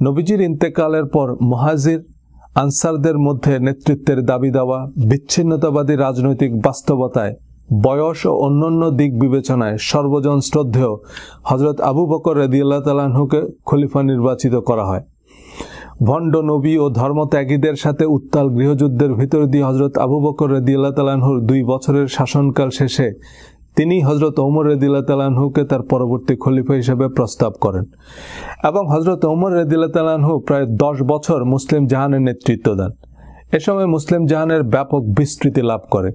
নবীজির ইন্তেকালের পর মুহাজির আনসারদের মধ্যে নেতৃত্বের দাবি দেওয়া, বিচ্ছিন্নতাবাদী রাজনৈতিক বাস্তবতায়, বয়স ও অন্যান্য দিক বিবেচনায় সর্বজন শ্রদ্ধেয় হযরত আবু বকর রাদিয়াল্লাহু তাআলা আনহুকে খলিফা নির্বাচিত করা হয়। ভণ্ড নবী ও ধর্মত্যাগীদের সাথে উত্তাল গৃহযুদ্ধের ভিতর দিয়ে হযরত আবু বকর রাদিয়াল্লাহু তাআলা আনহুর 2 বছরের শাসনকাল শেষে তিনি হযরত ওমর রাদিয়াল্লাহু তাআলা আনহুকে তার পরবর্তী খলিফা হিসেবে প্রস্তাব করেন এবং হযরত ওমর রাদিয়াল্লাহু তাআলা আনহু প্রায় 10 বছর মুসলিম জাহানের নেতৃত্ব দেন। এ সময় মুসলিম জাহানের ব্যাপক বিস্তৃতি লাভ করে।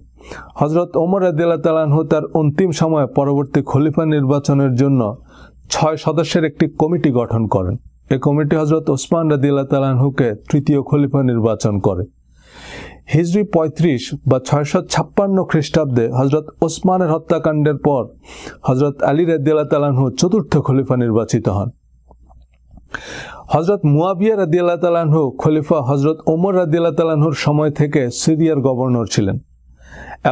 হযরত ওমর রাদিয়াল্লাহু তাআলা আনহু তার অন্তিম সময়ে পরবর্তী খলিফা নির্বাচনের জন্য 6 সদস্যের একটি কমিটি গঠন করেন। এই কমিটি হযরত ওসমান রাদিয়াল্লাহু তাআলা আনহুকে তৃতীয় খলিফা নির্বাচন করে। হিজরি 35 বা 656 খ্রিস্টাব্দে হযরত ওসমানের হত্যাকাণ্ডের পর হযরত আলী রাদিয়াল্লাহু তাআলা আনহু চতুর্থ খলিফা নির্বাচিত হন। হযরত মুয়াবিয়া রাদিয়াল্লাহু তাআলা আনহু খলিফা হযরত ওমর রাদিয়াল্লাহু তাআলা আনহুর সময় থেকে সিরিয়ার গভর্নর ছিলেন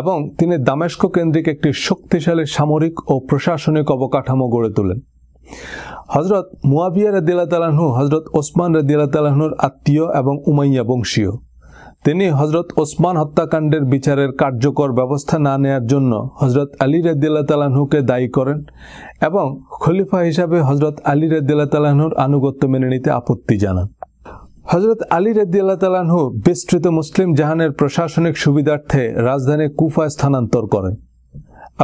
এবং তিনি দামেস্ক কেন্দ্রিক একটি শক্তিশালী সামরিক ও প্রশাসনিক অবকাঠামো গড়ে তোলেন। হযরত মুয়াবিয়া রাদিয়াল্লাহু তাআলা আনহু হযরত ওসমান রাদিয়াল্লাহু তাআলা আনহুর আত্মীয় এবং উমাইয়া বংশীয়। তিনি হযরত ওসমান হত্যাকাণ্ডের বিচারের কার্যকর ব্যবস্থা না নেয়ার জন্য হযরত আলী রাদিয়াল্লাহু তাআলা আনহুকে দায়ী করেন এবং খলিফা হিসাবে হযরত আলী রাদিয়াল্লাহু তাআলা আনহুর আনুগত্য মেনে নিতে আপত্তি জানান। হযরত আলী রাদিয়াল্লাহু তাআলা আনহু বিস্তৃত মুসলিম জাহানের প্রশাসনিক সুবিধার্থে রাজধানী কুফায় স্থানান্তর করেন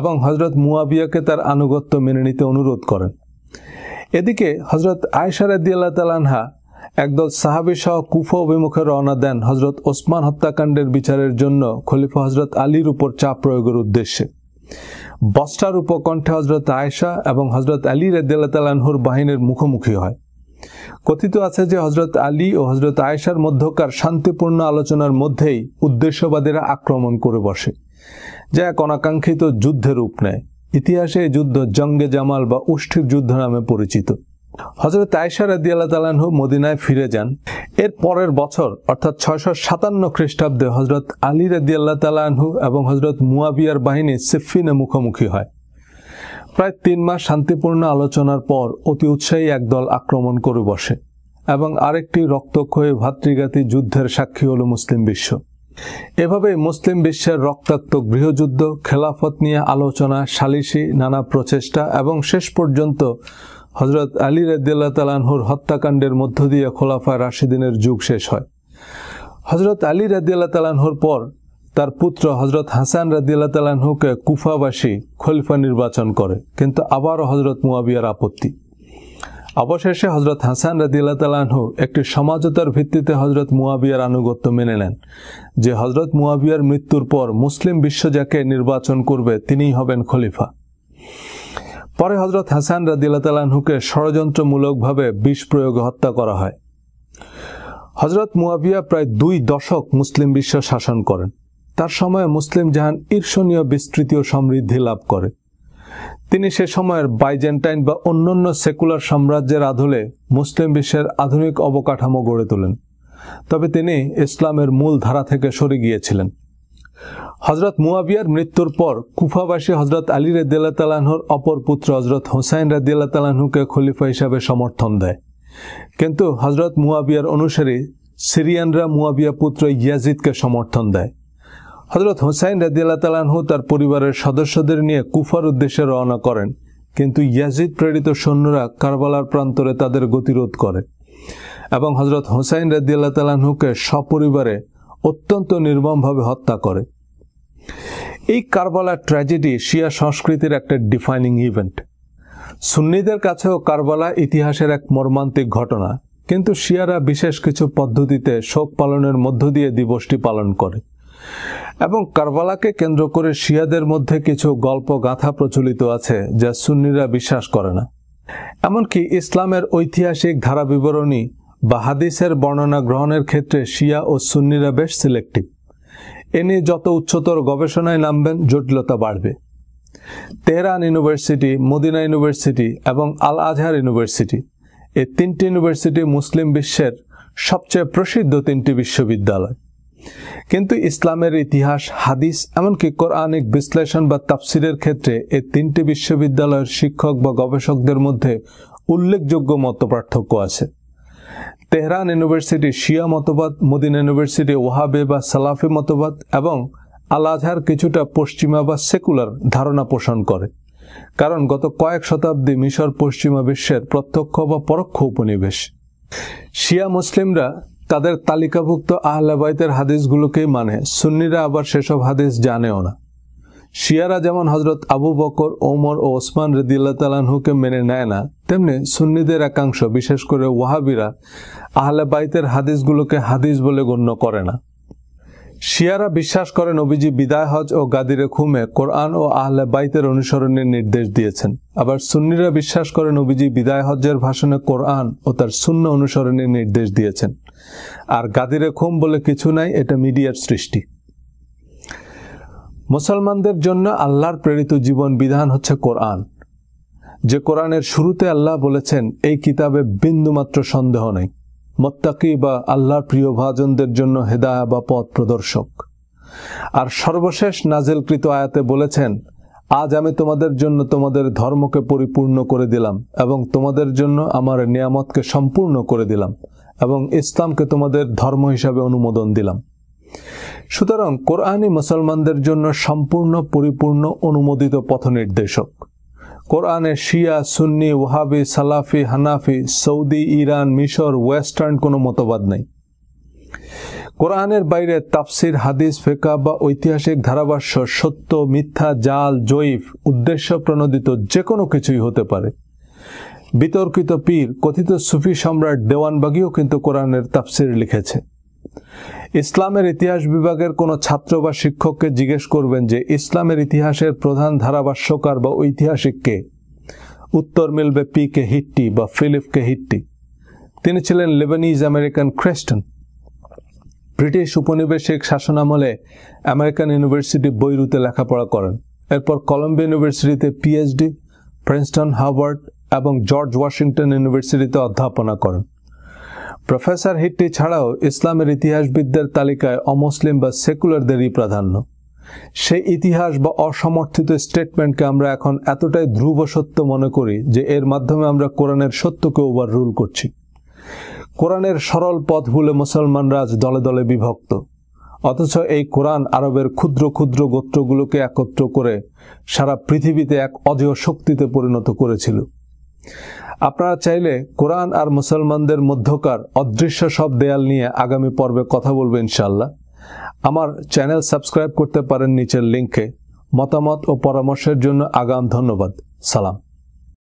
এবং হযরত মুয়াবিয়াকে তার আনুগত্য মেনে নিতে অনুরোধ করেন। এদিকে হযরত আয়েশা রাদিয়াল্লাহু তাআলা আনহা একদল সাহাবী সহ কুফা অভিমুখে রওনা দেন হযরত ওসমান হত্যাকাণ্ডের বিচারের জন্য খলিফা হযরত আলীর উপর চাপ প্রয়োগের উদ্দেশ্যে। বস্রার উপকণ্ঠে হযরত আয়েশা এবং হযরত আলী রাদিয়াল্লাহু তাআলা আনহুর বাহিনীর মুখোমুখি হয়। কথিত আছে যে হযরত আলী ও হযরত আয়েশার মধ্যকার শান্তিপূর্ণ আলোচনার মধ্যেই উদ্দেশ্যবাদীরা আক্রমণ করে বসে, যা এক অনাকাঙ্ক্ষিত যুদ্ধের রূপ নেয়। ইতিহাসে এই যুদ্ধ জঙ্গে জামাল বা উষ্ঠির যুদ্ধ নামে পরিচিত। হযরত আয়েশা রাদিয়াল্লাহু তাআলা আনহু মদিনায় ফিরে যান। এর পরের বছর অর্থাৎ 657 খ্রিস্টাব্দে হযরত আলী রাদিয়াল্লাহু তাআলা আনহু এবং হযরত মুয়াবিয়ার বাহিনী সিফফিনে মুখোমুখি হয়। প্রায় 3 মাস শান্তিপূর্ণ আলোচনার পর অতি উৎসাহী একদল আক্রমণ করে বসে এবং আরেকটি রক্তক্ষয়ী ভাতৃঘাতী যুদ্ধের সাক্ষী হল মুসলিম বিশ্ব। এভাবে মুসলিম বিশ্বের রক্তাক্ত গৃহযুদ্ধ, খেলাফত নিয়ে আলোচনা, সালিশি নানা প্রচেষ্টা এবং শেষ পর্যন্ত হযরত আলী রাদিয়াল্লাহু তাআলা আনহুর হত্যাকাণ্ডের মধ্য দিয়ে খোলাফায়ে রাশিদিনের যুগ শেষ হয়। হযরত আলী রাদিয়াল্লাহু তাআলা আনহুর পর তার পুত্র হযরত হাসান রাদিয়াল্লাহু তাআলা আনহুকে কুফাবাসী খলিফা নির্বাচন করে, কিন্তু আবারও হযরত মুয়াবিয়ার আপত্তি। অবশেষে হযরত হাসান রাদিয়াল্লাহু তাআলা আনহু একটি সমঝোতার ভিত্তিতে হযরত মুয়াবিয়ার আনুগত্য মেনে নেন যে হযরত মুয়াবিয়ার মৃত্যুর পর মুসলিম বিশ্ব যাকে নির্বাচন করবে তিনিই হবেন খলিফা। পরে হযরত হাসান রাদিয়াল্লাহু তাআলা আনহুকে ষড়যন্ত্রমূলকভাবে বিষ প্রয়োগে হত্যা করা হয়। হযরত মুয়াবিয়া প্রায় 2 দশক মুসলিম বিশ্ব শাসন করেন। তার সময়ে মুসলিম জাহান ঈর্ষণীয় বিস্তৃতি ও সমৃদ্ধি লাভ করে। তিনি সে সময়ের বাইজেন্টাইন বা অন্যান্য সেকুলার সাম্রাজ্যের আদলে মুসলিম বিশ্বের আধুনিক অবকাঠামো গড়ে তোলেন, তবে তিনি ইসলামের মূল ধারা থেকে সরে গিয়েছিলেন। হযরত মুয়াবিয়ার মৃত্যুর পর কুফাবাসী হযরত আলী রাদিয়াল্লাহু তাআলা আনহুর অপর পুত্র হযরত হুসাইন রাদিয়াল্লাহু তাআলা আনহুকে খলিফা হিসাবে সমর্থন দেয়, কিন্তু হযরত মুয়াবিয়ার অনুসারী সিরিয়ানরা মুয়াবিয়া পুত্র ইয়াজিদকে সমর্থন দেয়। হযরত হুসাইন রাদিয়াল্লাহু তাআলা আনহু তার পরিবারের সদস্যদের নিয়ে কুফার উদ্দেশ্যে রওনা করেন, কিন্তু ইয়াজিদ প্রেরিত সৈন্যরা কারবালার প্রান্তরে তাদের গতিরোধ করে এবং হযরত হুসাইন রাদিয়াল্লাহু তাআলা আনহুকে সপরিবারে অত্যন্ত নির্মমভাবে হত্যা করে। এই কারবালা ট্র্যাজেডি শিয়া সংস্কৃতির একটা ডিফাইনিং ইভেন্ট। সুন্নিদের কাছেও কারবালা ইতিহাসের এক মর্মান্তিক ঘটনা, কিন্তু শিয়ারা বিশেষ কিছু পদ্ধতিতে শোক পালনের মধ্য দিয়ে দিবসটি পালন করে এবং কারবালাকে কেন্দ্র করে শিয়াদের মধ্যে কিছু গল্প গাথা প্রচলিত আছে যা সুন্নিরা বিশ্বাস করে না। এমনকি ইসলামের ঐতিহাসিক ধারা বিবরণী বা হাদিসের বর্ণনা গ্রহণের ক্ষেত্রে শিয়া ও সুন্নিরা বেশ সিলেক্টিভ। এ নিয়ে যত উচ্চতর গবেষণায় নামবেন জটিলতা বাড়বে। তেহরান ইউনিভার্সিটি, মদিনা ইউনিভার্সিটি এবং আল আজহার ইউনিভার্সিটি, এই 3টি ইউনিভার্সিটি মুসলিম বিশ্বের সবচেয়ে প্রসিদ্ধ 3টি বিশ্ববিদ্যালয়। কিন্তু ইসলামের ইতিহাস, হাদিস এমনকি কোরআনিক বিশ্লেষণ বা তাফসিরের ক্ষেত্রে এই 3টি বিশ্ববিদ্যালয়ের শিক্ষক বা গবেষকদের মধ্যে উল্লেখযোগ্য মতপার্থক্য আছে। তেহরান ইউনিভার্সিটি শিয়া মতবাদ, মদিনা ইউনিভার্সিটি ওয়াহাবে বা সালাফি মতবাদ এবং আল আজহার কিছুটা পশ্চিমা বা সেকুলার ধারণা পোষণ করে, কারণ গত কয়েক শতাব্দী মিশর পশ্চিমা বিশ্বের প্রত্যক্ষ বা পরোক্ষ উপনিবেশ। শিয়া মুসলিমরা তাদের তালিকাভুক্ত আহলে বাইতের হাদিসগুলোকেই মানে, সুন্নিরা আবার সেসব হাদিস জানেও না। শিয়ারা যেমন হযরত আবু বকর, ওমর ও ওসমান রাদিয়াল্লাহু তাআলা আনহুকে মেনে নেয় না, তেমনি সুন্নিদের একাংশ, বিশেষ করে ওয়াহাবিরা, আহলে বাইতের হাদিসগুলোকে হাদিস বলে গণ্য করে না। শিয়ারা বিশ্বাস করে নবীজি বিদায় হজ ও গাদিরে খুমে কোরআন ও আহলে বাইতের অনুসরণের নির্দেশ দিয়েছেন। আবার সুন্নিরা বিশ্বাস করে নবীজি বিদায় হজ্জের ভাষণে কোরআন ও তার সুন্নাহ অনুসরণের নির্দেশ দিয়েছেন। আর গাদিরে খুম বলে কিছু নাই, এটা মিডিয়ার সৃষ্টি। মুসলমানদের জন্য আল্লাহর প্রেরিত জীবন বিধান হচ্ছে কোরআন, যে কোরআনের শুরুতে আল্লাহ বলেছেন এই কিতাবে বিন্দুমাত্র সন্দেহ নেই, মুত্তাকি বা আল্লাহর প্রিয় ভাজনদের জন্য হেদায়া বা পথ প্রদর্শক। আর সর্বশেষ নাজিলকৃত আয়াতে বলেছেন, আজ আমি তোমাদের জন্য তোমাদের ধর্মকে পরিপূর্ণ করে দিলাম এবং তোমাদের জন্য আমার নিয়ামতকে সম্পূর্ণ করে দিলাম এবং ইসলামকে তোমাদের ধর্ম হিসাবে অনুমোদন দিলাম। সুতরাং কোরআনই মুসলমানদের জন্য সম্পূর্ণ, পরিপূর্ণ, অনুমোদিত পথনির্দেশক। কোরআনে শিয়া, সুন্নি, ওয়াহাবি, সালাফি, হানাফি, সৌদি, ইরান, মিশর, ওয়েস্টার্ন কোনো মতবাদ নেই। কোরআনের বাইরে তাফসির, হাদিস, ফিকহ বা ঐতিহাসিক ধারাভাষ্য সত্য, মিথ্যা, জাল, জয়ীফ, উদ্দেশ্য প্রণোদিত যে কোনো কিছুই হতে পারে। বিতর্কিত পীর, কথিত সুফি সম্রাট দেওয়ানবাগীও কিন্তু কোরআনের তাফসির লিখেছে। ইসলামের ইতিহাস বিভাগের কোনো ছাত্র বা শিক্ষককে জিজ্ঞেস করবেন যে ইসলামের ইতিহাসের প্রধান ধারাভাষ্যকার বা ঐতিহাসিক কে, উত্তর মিলবে পি কে হিট্টি বা ফিলিপ কে হিট্টি। তিনি ছিলেন লেবানিজ আমেরিকান খ্রিস্টান। ব্রিটিশ উপনিবেশিক শাসনামলে আমেরিকান ইউনিভার্সিটি বৈরুতে লেখাপড়া করেন। এরপর কলম্বিয়া ইউনিভার্সিটিতে পিএইচডি, প্রিন্সটন, হার্ভার্ড এবং জর্জ ওয়াশিংটন ইউনিভার্সিটিতে অধ্যাপনা করেন। প্রফেসর হিট্টি ছাড়াও ইসলামের ইতিহাসবিদদের তালিকায় অমুসলিম বা সেকুলারদেরই প্রাধান্য। সেই ইতিহাস বা অসমর্থিত স্টেটমেন্টকে আমরা এখন এতটাই ধ্রুব সত্য মনে করি যে এর মাধ্যমে আমরা কোরআনের সত্যকে ওভাররুল করছি। কোরআনের সরল পথ ভুলে মুসলমানরা আজ দলে দলে বিভক্ত, অথচ এই কোরআন আরবের ক্ষুদ্র ক্ষুদ্র গোত্রগুলোকে একত্র করে সারা পৃথিবীতে এক অজেয় শক্তিতে পরিণত করেছিল। আপনারা চাইলে কোরআন আর মুসলমানদের মধ্যকার অদৃশ্য সব দেয়াল নিয়ে আগামী পর্বে কথা বলবো ইনশাআল্লাহ। আমার চ্যানেল সাবস্ক্রাইব করতে পারেন নিচের লিঙ্কে। মতামত ও পরামর্শের জন্য আগাম ধন্যবাদ। সালাম।